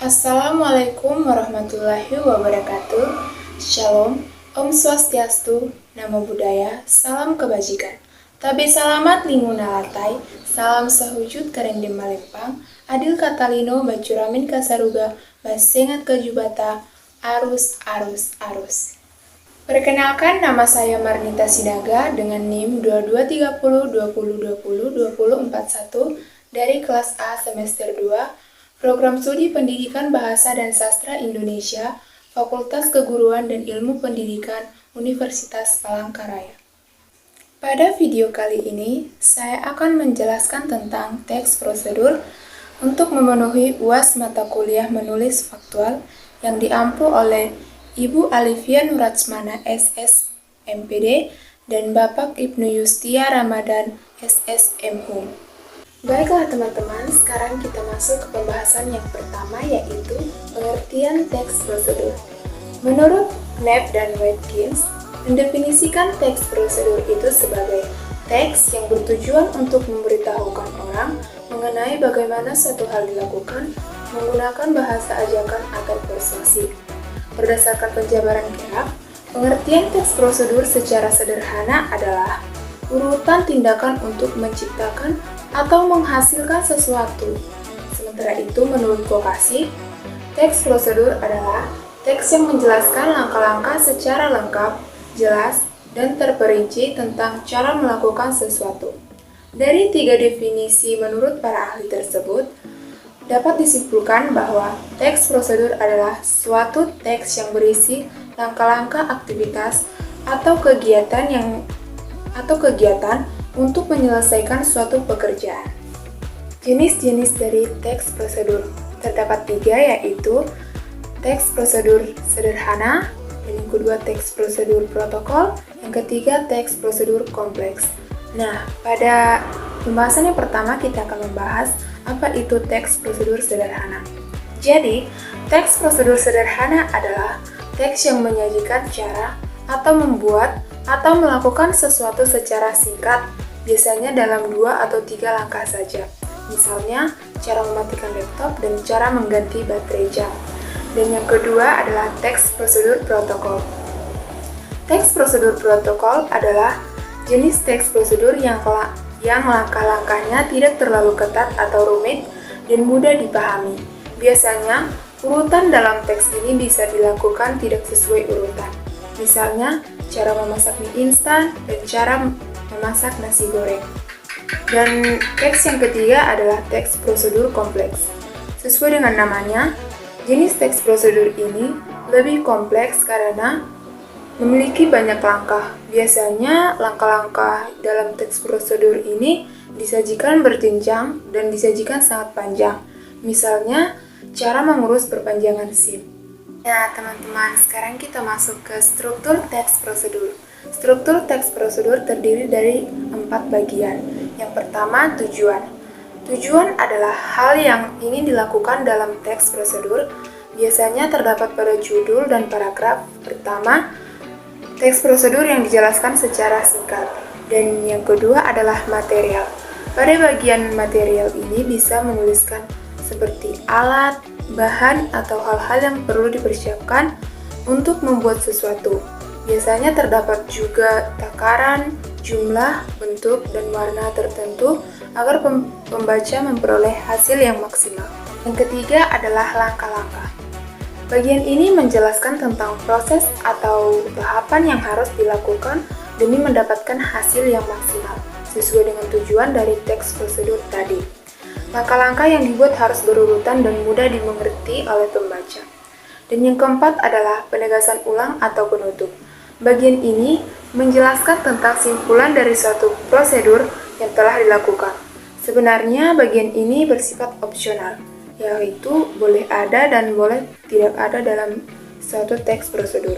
Assalamualaikum warahmatullahi wabarakatuh. Shalom, Om Swastiastu, Namo Buddhaya, Salam Kebajikan. Tabe salamat linguna latai, salam sahujud kareng di Malempang, adil katalino bacuramin kasaruga, basengat kejubata, arus, arus, arus. Perkenalkan, nama saya Marnita Sinaga dengan NIM 223020202041 dari kelas A semester 2, Program Studi Pendidikan Bahasa dan Sastra Indonesia, Fakultas Keguruan dan Ilmu Pendidikan, Universitas Palangkaraya. Pada video kali ini, saya akan menjelaskan tentang teks prosedur untuk memenuhi UAS mata kuliah menulis faktual yang diampu oleh Ibu Alivia Nuratsmana SS MPD dan Bapak Ibnu Yustia Ramadan SS MHum. Baiklah teman-teman, sekarang kita masuk ke pembahasan yang pertama, yaitu pengertian teks prosedur. Menurut Knapp dan Watkins, mendefinisikan teks prosedur itu sebagai teks yang bertujuan untuk memberitahukan orang mengenai bagaimana suatu hal dilakukan menggunakan bahasa ajakan atau persuasi. Berdasarkan penjabaran Knapp, pengertian teks prosedur secara sederhana adalah urutan tindakan untuk menciptakan atau menghasilkan sesuatu. Sementara itu, menurut Vokasi, teks prosedur adalah teks yang menjelaskan langkah-langkah secara lengkap, jelas, dan terperinci tentang cara melakukan sesuatu. Dari 3 definisi menurut para ahli tersebut, dapat disimpulkan bahwa teks prosedur adalah suatu teks yang berisi langkah-langkah aktivitas atau kegiatan untuk menyelesaikan suatu pekerjaan. Jenis-jenis dari teks prosedur terdapat 3, yaitu teks prosedur sederhana, yang kedua teks prosedur protokol, yang ketiga teks prosedur kompleks. Nah, pada pembahasan yang pertama kita akan membahas apa itu teks prosedur sederhana. Jadi, teks prosedur sederhana adalah teks yang menyajikan cara atau membuat atau melakukan sesuatu secara singkat, biasanya dalam 2 atau 3 langkah saja. Misalnya, cara mematikan laptop dan cara mengganti baterai jam. Dan yang kedua adalah teks prosedur protokol. Teks prosedur protokol adalah jenis teks prosedur yang langkah-langkahnya tidak terlalu ketat atau rumit dan mudah dipahami. Biasanya, urutan dalam teks ini bisa dilakukan tidak sesuai urutan. Misalnya, cara memasak mie instan dan cara memasak nasi goreng. Dan teks yang ketiga adalah teks prosedur kompleks. Sesuai dengan namanya, jenis teks prosedur ini lebih kompleks karena memiliki banyak langkah. Biasanya, langkah-langkah dalam teks prosedur ini disajikan berjenjang dan disajikan sangat panjang. Misalnya, cara mengurus perpanjangan SIM. Nah, teman-teman, sekarang kita masuk ke struktur teks prosedur. Struktur teks prosedur terdiri dari 4 bagian. Yang pertama, tujuan. Tujuan adalah hal yang ingin dilakukan dalam teks prosedur. Biasanya terdapat pada judul dan paragraf pertama teks prosedur yang dijelaskan secara singkat. Dan yang kedua adalah material. Pada bagian material ini bisa menuliskan seperti alat, bahan, atau hal-hal yang perlu dipersiapkan untuk membuat sesuatu. Biasanya terdapat juga takaran, jumlah, bentuk, dan warna tertentu agar pembaca memperoleh hasil yang maksimal. Yang ketiga adalah langkah-langkah. Bagian ini menjelaskan tentang proses atau tahapan yang harus dilakukan demi mendapatkan hasil yang maksimal, sesuai dengan tujuan dari teks prosedur tadi. Langkah-langkah yang dibuat harus berurutan dan mudah dimengerti oleh pembaca. Dan yang keempat adalah penegasan ulang atau penutup. Bagian ini menjelaskan tentang simpulan dari suatu prosedur yang telah dilakukan. Sebenarnya bagian ini bersifat opsional, yaitu boleh ada dan boleh tidak ada dalam suatu teks prosedur.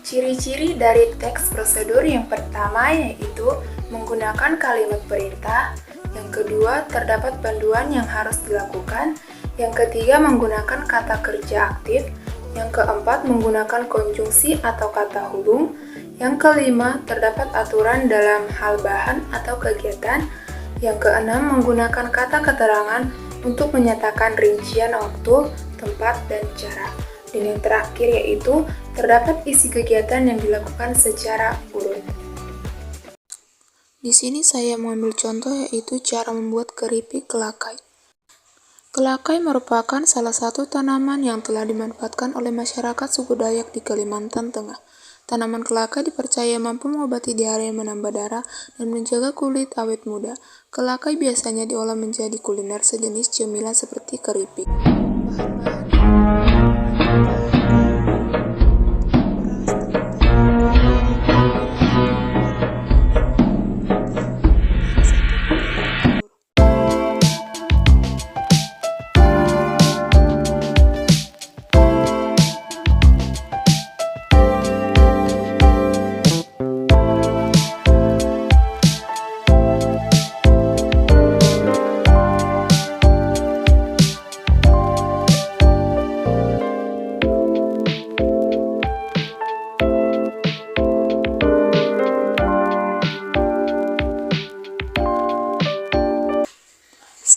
Ciri-ciri dari teks prosedur yang pertama yaitu menggunakan kalimat perintah. Yang kedua, terdapat panduan yang harus dilakukan. Yang ketiga, menggunakan kata kerja aktif. Yang keempat, menggunakan konjungsi atau kata hubung. Yang kelima, terdapat aturan dalam hal bahan atau kegiatan. Yang keenam, menggunakan kata keterangan untuk menyatakan rincian waktu, tempat, dan cara. Dan yang terakhir yaitu terdapat isi kegiatan yang dilakukan secara urut. Di sini saya mengambil contoh yaitu cara membuat keripik kelakai. Kelakai merupakan salah satu tanaman yang telah dimanfaatkan oleh masyarakat suku Dayak di Kalimantan Tengah. Tanaman kelakai dipercaya mampu mengobati diare, menambah darah, dan menjaga kulit awet muda. Kelakai biasanya diolah menjadi kuliner sejenis cemilan seperti keripik.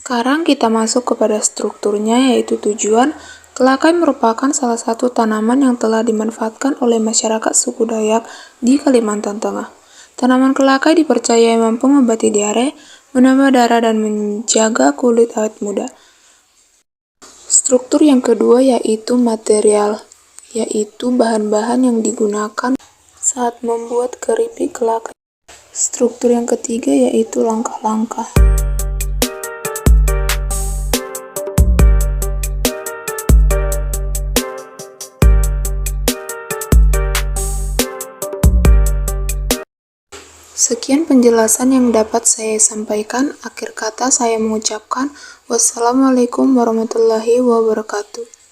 Sekarang kita masuk kepada strukturnya, yaitu tujuan. Kelakai merupakan salah satu tanaman yang telah dimanfaatkan oleh masyarakat suku Dayak di Kalimantan Tengah. Tanaman kelakai dipercaya mampu mengobati diare, menambah darah, dan menjaga kulit awet muda. Struktur yang kedua yaitu material, yaitu bahan-bahan yang digunakan saat membuat keripik kelakai. Struktur yang ketiga yaitu langkah-langkah. Sekian penjelasan yang dapat saya sampaikan. Akhir kata saya mengucapkan wassalamualaikum warahmatullahi wabarakatuh.